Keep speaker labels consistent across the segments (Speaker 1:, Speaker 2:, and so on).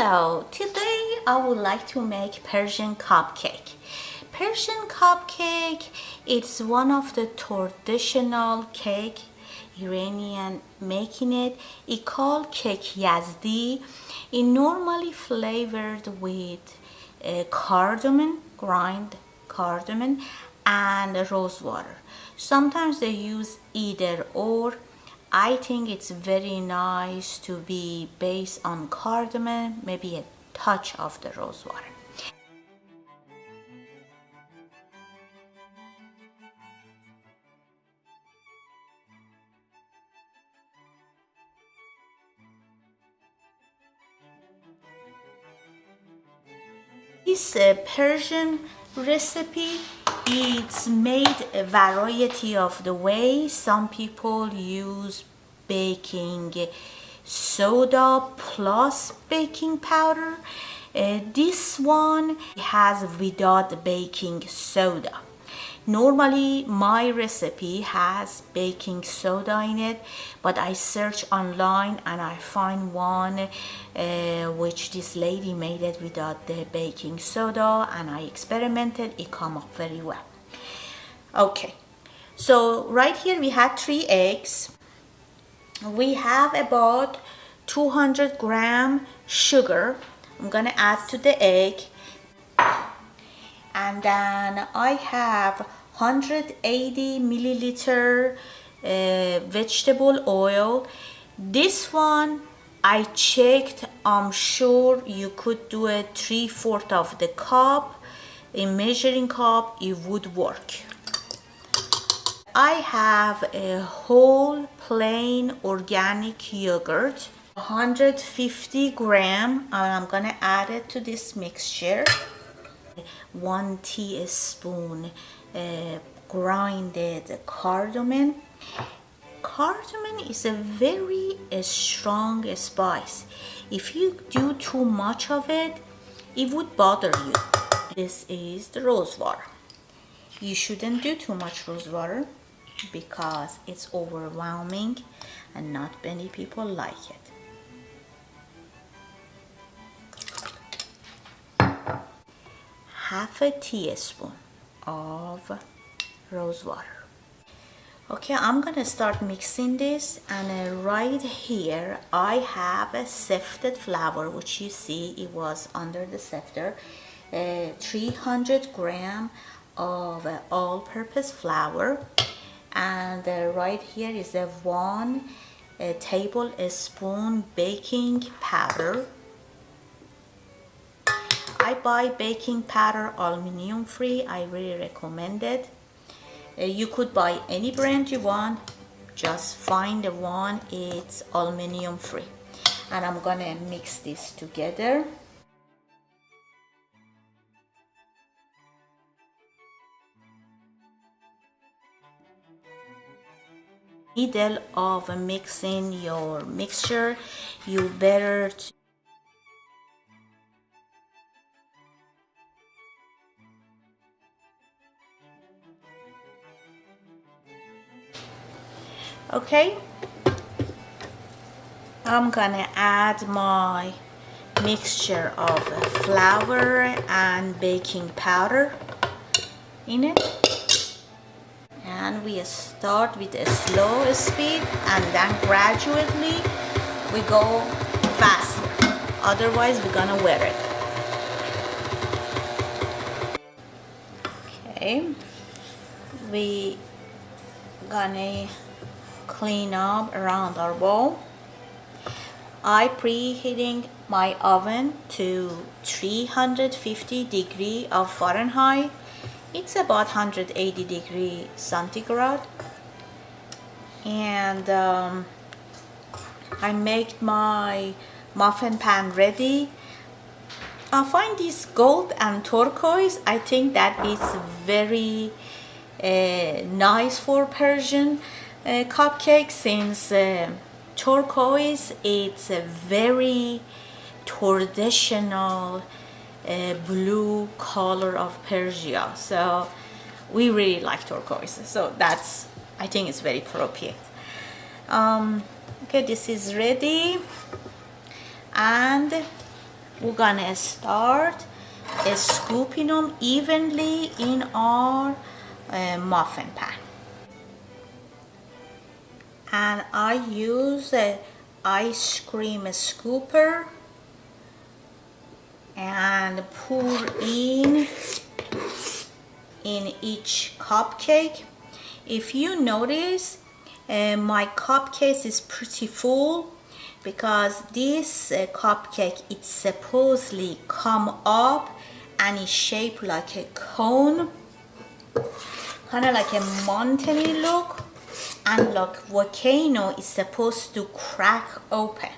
Speaker 1: Hello, today I would like to make Persian cupcake. Persian cupcake, it's one of the traditional cake Iranian making it. It called cake Yazdi. It normally flavored with cardamom, grind cardamom, and rose water. Sometimes they use either or. I think it's very nice to be based on cardamom, maybe a touch of the rose water. This Persian recipe, it's made a variety of the ways. Some people use baking soda plus baking powder. This one has without baking soda. Normally my recipe has baking soda in it, but I search online and I find one which this lady made it without the baking soda, and I experimented. It came up very well. Okay, so right here we had 3 eggs. We have about 200 gram sugar. I'm gonna add to the egg. And then I have 180 milliliter vegetable oil. This one I checked. I'm sure you could do a 3/4 of the cup. In measuring cup, it would work. I have a whole plain organic yogurt, 150 gram, and I'm gonna add it to this mixture. 1 teaspoon grinded cardamom. Cardamom is a very strong spice. If you do too much of it, it would bother you. This is the rose water. You shouldn't do too much rose water because it's overwhelming and not many people like it. Half a teaspoon of rose water. Okay, I'm gonna start mixing this, and right here I have a sifted flour, which you see it was under the sifter. 300 gram of all-purpose flour, and right here is a 1 tablespoon baking powder. I buy baking powder aluminum free. I really recommend it. You could buy any brand you want, just find the one it's aluminum free. And I'm gonna mix this together. Middle of mixing your mixture, you better okay, I'm gonna add my mixture of flour and baking powder in it, and we start with a slow speed and then gradually we go faster, otherwise we're gonna wear it. Okay, we gonna clean up around our bowl. I preheating my oven to 350 degree of Fahrenheit. It's about 180 degree centigrade, and I make my muffin pan ready. I find this gold and turquoise. I think that is very nice for Persian cupcake, since turquoise it's a very traditional blue color of Persia, so we really like turquoise, so that's, I think it's very appropriate. Okay, this is ready, and we're gonna start scooping them evenly in our muffin pan. And I use a ice cream scooper and pour in each cupcake. If you notice, my cupcake is pretty full because this cupcake, it's supposedly come up and is shaped like a cone, kind of like a mountainy look, and like volcano is supposed to crack open,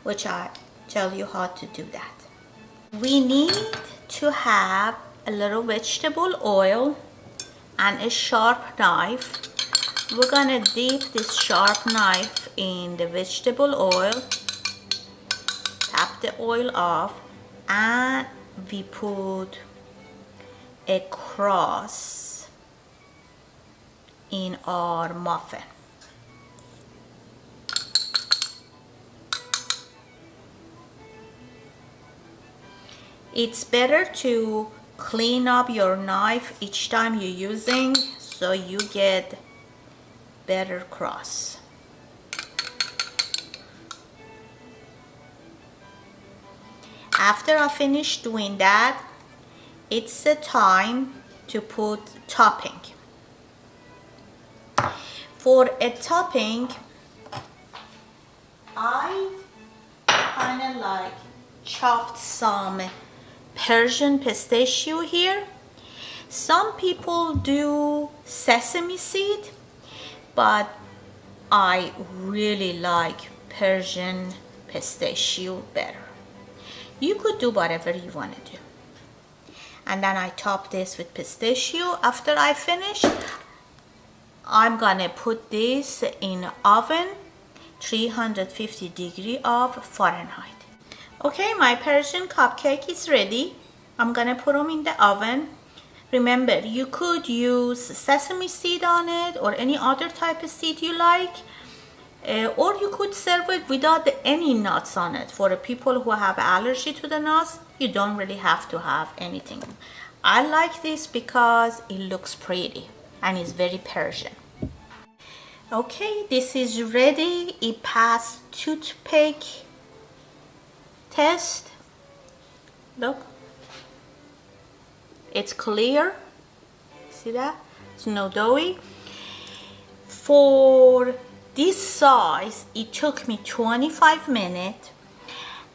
Speaker 1: which I tell you how to do that. We need to have a little vegetable oil and a sharp knife. We're gonna dip this sharp knife in the vegetable oil, tap the oil off, and we put a cross in our muffin. It's better to clean up your knife each time you're using so you get better cross. After I finish doing that, it's the time to put topping. For a topping, I kind of like chopped some Persian pistachio here. Some people do sesame seed, but I really like Persian pistachio better. You could do whatever you want to do. And then I top this with pistachio. After I finish, I'm gonna put this in oven, 350 degree of Fahrenheit. Okay, my Persian cupcake is ready. I'm gonna put them in the oven. Remember, you could use sesame seed on it or any other type of seed you like, or you could serve it without any nuts on it. For the people who have allergy to the nuts, you don't really have to have anything. I like this because it looks pretty and it's very Persian. Okay, this is ready. It passed toothpick test. Look, it's clear. See that? It's no doughy. For this size, it took me 25 minutes,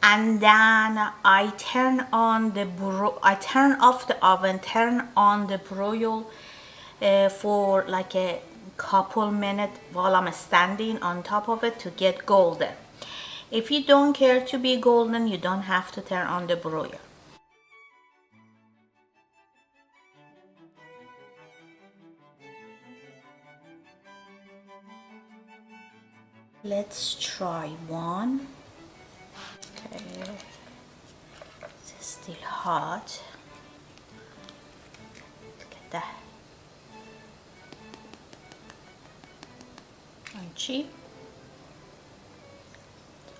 Speaker 1: and then I turn off the oven, turn on the broil for like a couple minutes while I'm standing on top of it to get golden. If you don't care to be golden, you don't have to turn on the broiler. Let's try one. Okay, it's still hot. Look at that. Crunchy.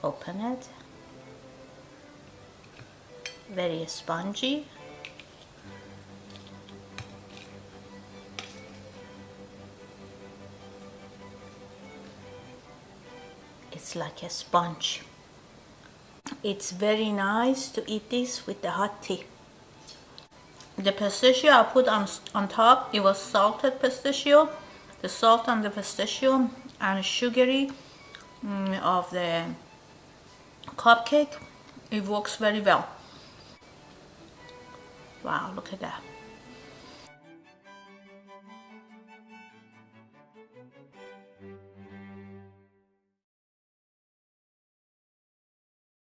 Speaker 1: Open it. Very spongy. It's like a sponge. It's very nice to eat this with the hot tea. The pistachio I put on top, it was salted pistachio. The salt on the pistachio and sugary of the cupcake, it works very well. Wow, look at that.